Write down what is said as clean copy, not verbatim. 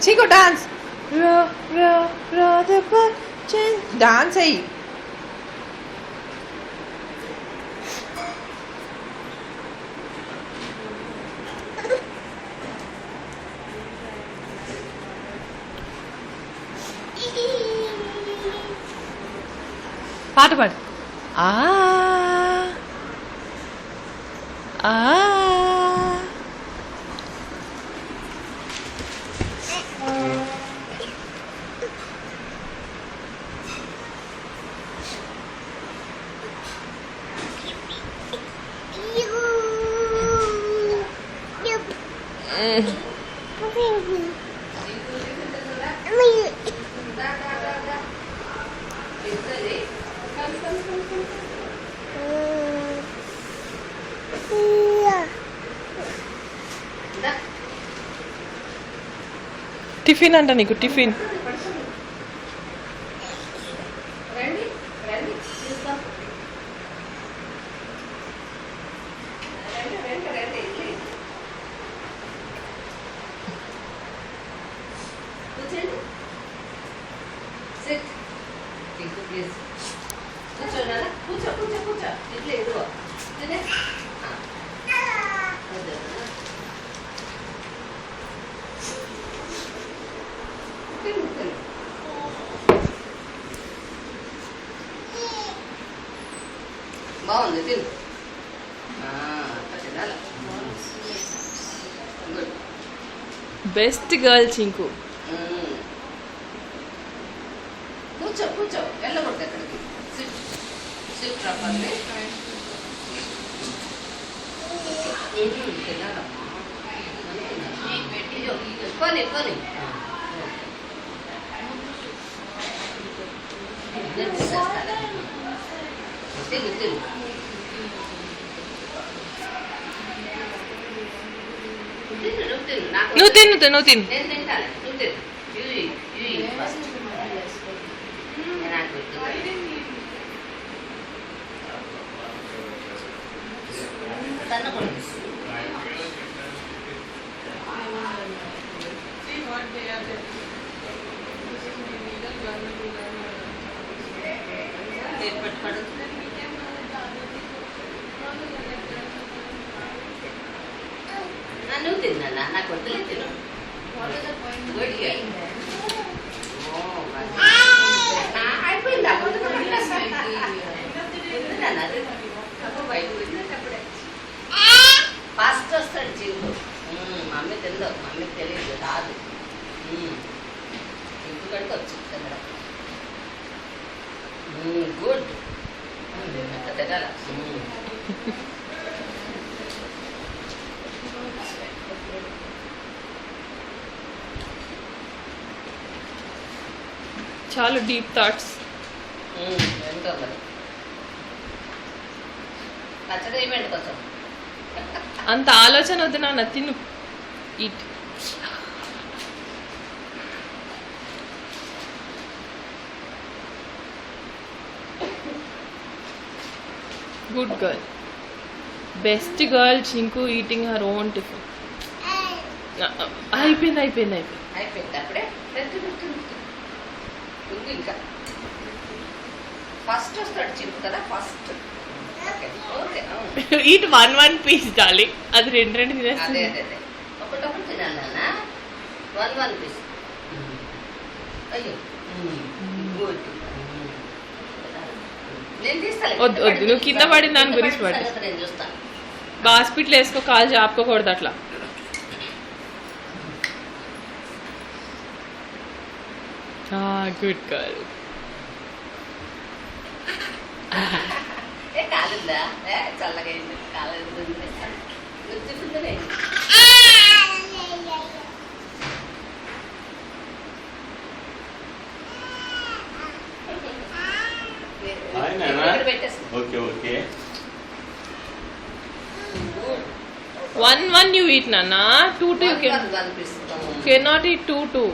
Chico, dance. Dance అయ్యి పాట పాడు. టిఫిన్ అంట నీకు, టిఫిన్. బాగుంది, తిను. Best girl Chinku. కూర్చో కూర్చో, వెళ్ళకూడదు ఎక్కడికి. కొని కొని తిను తిను. నువ్వు తిను, నువ్వు తిను. నేను తింటాను, నువ్వు తిను. ఫస్ట్ తన్నకూడదు. నువ్వు తిన్నా, నాకు వద్దులే, తిను. అయిపోయింది ఫాస్ట్ వస్తాడు చింకు. మమ్మీ తిందో, మమ్మీకి తెలియదు, రాదు. చింకు కడికి వచ్చు తినడం. గుడ్, అట్లా తినాల. చాలా డీప్ థాట్స్. ఎంతో మరి పచ్చడి వేయమండి కొంచెం. అంత ఆలోచన వద్దు నాన్న, తిను. Eat. Good girl. Best girl Chinku eating her own tiffin. అయిపోయింది అయిపోయింది అయిపోయింది అయిపోయింది. అప్పుడే ఇంకా ఫస్ట్ వస్తాడు చింకు కదా, ఫస్ట్. ఈట్ వన్ పీస్ చాలి, అది రెండు తినేస్తుంది. అదే అదే ఒకటొకటి తినాలి నాన్న, వన్ పీస్. అయ్యో గుడ్. నేను తీస్తాను. వద్దు వద్దు, నువ్వు కింద పడిన దాని గురించి పడి. నేను చూస్తాను. హాస్పిటల్ వేసుకో, కాలు చాపుకోకూడదు అట్లా. Good girl. కాలుందా? చల్లగా అయింది కాలు. గుర్తుకుందనే okay okay. 1 you eat, Nana. 2 you cannot eat 2.